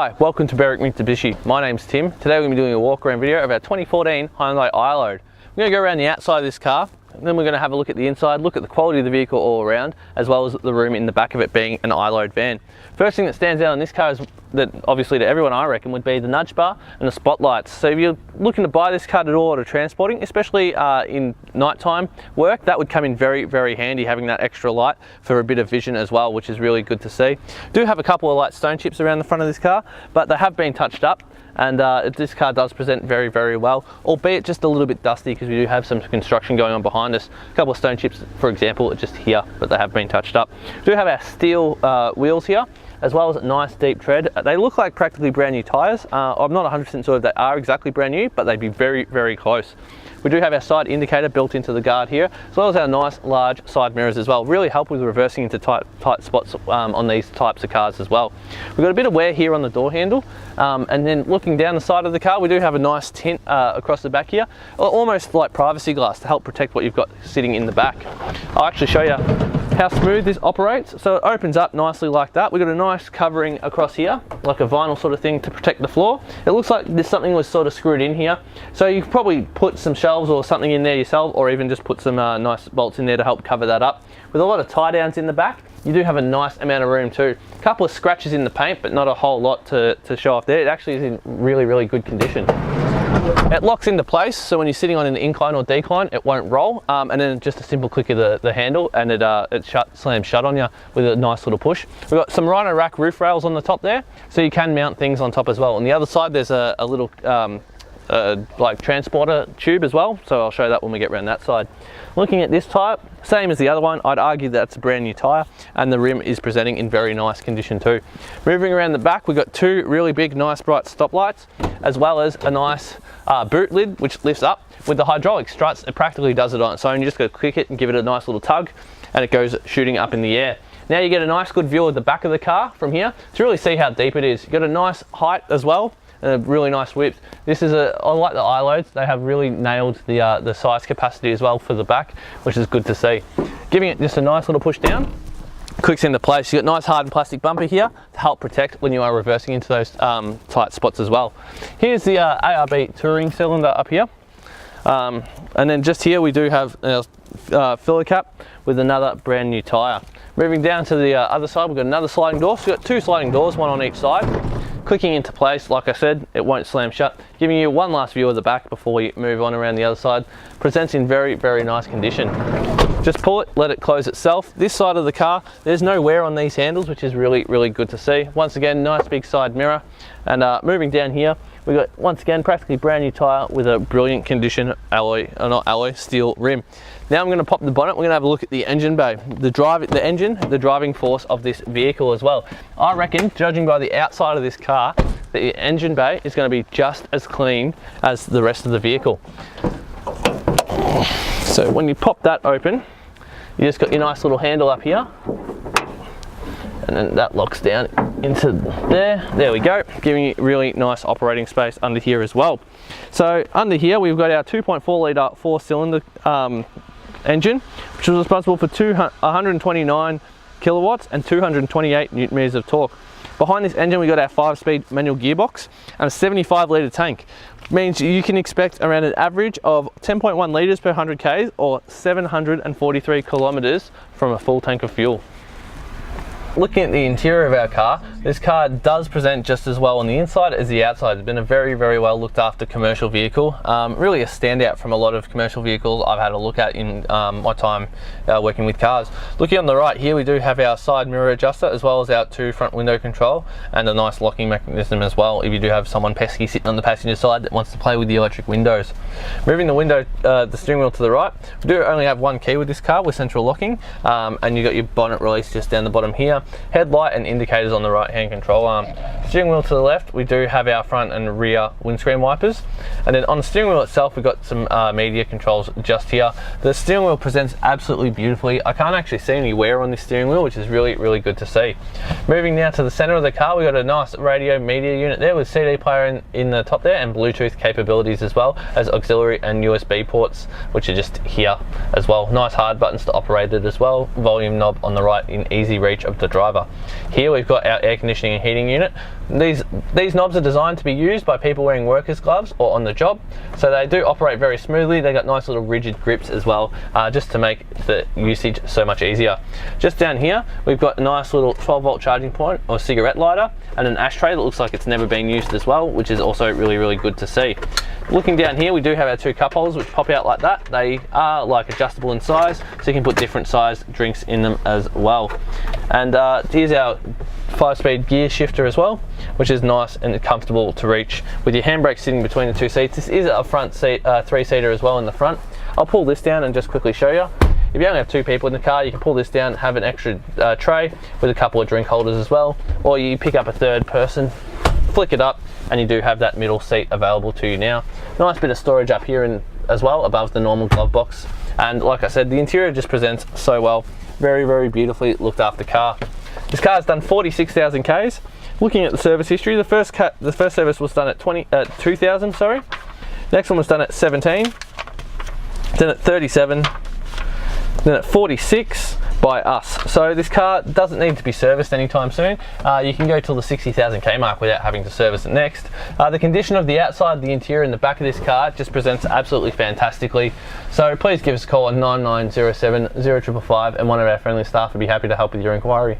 Hi, welcome to Berwick Mitsubishi. My name's Tim. Today we're going to be doing a walk around video of our 2014 Hyundai iLoad. We're going to go around the outside of this car, and then we're going to have a look at the inside, look at the quality of the vehicle all around, as well as the room in the back of it being an iLoad van. First thing that stands out in this car is that obviously to everyone I reckon would be the nudge bar and the spotlights. So if you're looking to buy this car to do a lot of transporting, especially in nighttime work, that would come in very, very handy, having that extra light for a bit of vision as well, which is really good to see. Do have a couple of light stone chips around the front of this car, but they have been touched up. And this car does present very, very well, albeit just a little bit dusty because we do have some construction going on behind us. A couple of stone chips, for example, are just here, but they have been touched up. We do have our steel wheels here, as well as a nice deep tread. They look like practically brand new tyres. I'm not 100% sure if they are exactly brand new, but they'd be very, very close. We do have our side indicator built into the guard here, as well as our nice large side mirrors as well. Really help with reversing into tight spots on these types of cars as well. We've got a bit of wear here on the door handle, and then looking down the side of the car, we do have a nice tint across the back here, almost like privacy glass to help protect what you've got sitting in the back. I'll actually show you how smooth this operates. So it opens up nicely like that. We've got a nice covering across here, like a vinyl sort of thing to protect the floor. It looks like there's something was sort of screwed in here. So you could probably put some shelves or something in there yourself, or even just put some nice bolts in there to help cover that up. With a lot of tie downs in the back, you do have a nice amount of room too. A couple of scratches in the paint, but not a whole lot to show off there. It actually is in really, really good condition. It locks into place, so when you're sitting on an incline or decline, it won't roll, and then just a simple click of the handle, and it slams shut on you with a nice little push. We've got some Rhino rack roof rails on the top there, so you can mount things on top as well. On the other side, there's a little like transporter tube as well, so I'll show that when we get around that side. Looking at this tyre, same as the other one, I'd argue that's a brand new tyre, and the rim is presenting in very nice condition too. Moving around the back, we've got two really big, nice bright stoplights, as well as a nice boot lid which lifts up. With the hydraulic struts, it practically does it on its own. You just go click it and give it a nice little tug, and it goes shooting up in the air. Now you get a nice good view of the back of the car from here to really see how deep it is. You've got a nice height as well, and a really nice width. This is I like the iLoads. They have really nailed the size capacity as well for the back, which is good to see. Giving it just a nice little push down, clicks into place. You've got nice hardened plastic bumper here to help protect when you are reversing into those tight spots as well. Here's the ARB touring cylinder up here, and then just here we do have a filler cap with another brand new tyre. Moving down to the other side, we've got another sliding door. So we've got two sliding doors, one on each side. Clicking into place, like I said, it won't slam shut. Giving you one last view of the back before we move on around the other side. Presents in very, very nice condition. Just pull it, let it close itself. This side of the car, there's no wear on these handles, which is really, really good to see. Once again, nice big side mirror. And moving down here, we've got, once again, practically brand new tyre with a brilliant condition steel rim. Now I'm going to pop the bonnet. We're going to have a look at the engine bay, the driving force of this vehicle as well. I reckon, judging by the outside of this car, the engine bay is going to be just as clean as the rest of the vehicle. So when you pop that open, you just got your nice little handle up here, and then that locks down into there. There we go, giving you really nice operating space under here as well. So under here we've got our 2.4 litre 4-cylinder engine, which was responsible for 129 kilowatts and 228 newton meters of torque. Behind this engine we got our 5-speed manual gearbox and a 75 litre tank. Means you can expect around an average of 10.1 litres per 100 k's or 743 kilometres from a full tank of fuel. Looking at the interior of our car, this car does present just as well on the inside as the outside. It's been a very, very well looked after commercial vehicle. Really a standout from a lot of commercial vehicles I've had a look at in my time working with cars. Looking on the right here, we do have our side mirror adjuster, as well as our 2 front window control, and a nice locking mechanism as well if you do have someone pesky sitting on the passenger side that wants to play with the electric windows. Moving the steering wheel to the right, we do only have one key with this car with central locking, and you got your bonnet release just down the bottom here. Headlight and indicators on the right hand control arm. Steering wheel to the left, we do have our front and rear windscreen wipers, and then on the steering wheel itself we've got some media controls just here. The steering wheel presents absolutely beautifully. I can't actually see any wear on this steering wheel, which is really, really good to see. Moving now to the center of the car, we've got a nice radio media unit there with CD player in the top there, and Bluetooth capabilities as well as auxiliary and USB ports, which are just here as well. Nice hard buttons to operate it as well. Volume knob on the right in easy reach of the the driver. Here we've got our air conditioning and heating unit. These knobs are designed to be used by people wearing workers' gloves or on the job, so they do operate very smoothly. They got nice little rigid grips as well, just to make the usage so much easier. Just down here we've got a nice little 12-volt charging point or cigarette lighter, and an ashtray that looks like it's never been used as well, which is also really good to see. Looking down here, we do have our 2 cup holders which pop out like that. They are like adjustable in size, so you can put different size drinks in them as well. And here's our 5-speed gear shifter as well, which is nice and comfortable to reach with your handbrake sitting between the 2 seats. This is a front seat, 3-seater as well in the front. I'll pull this down and just quickly show you. If you only have 2 people in the car, you can pull this down, have an extra tray with a couple of drink holders as well, or you pick up a 3rd person, flick it up, and you do have that middle seat available to you now. Nice bit of storage up here as well above the normal glove box. And like I said, the interior just presents so well. Very beautifully looked after car. This car has done 46,000 Ks. Looking at the service history, the first service was done at 2,000, sorry. Next one was done at 17, then at 37, then at 46 by us. So this car doesn't need to be serviced anytime soon. You can go till the 60,000 K mark without having to service it next. The condition of the outside, the interior and the back of this car just presents absolutely fantastically. So please give us a call on 9907 0555 and one of our friendly staff would be happy to help with your inquiry.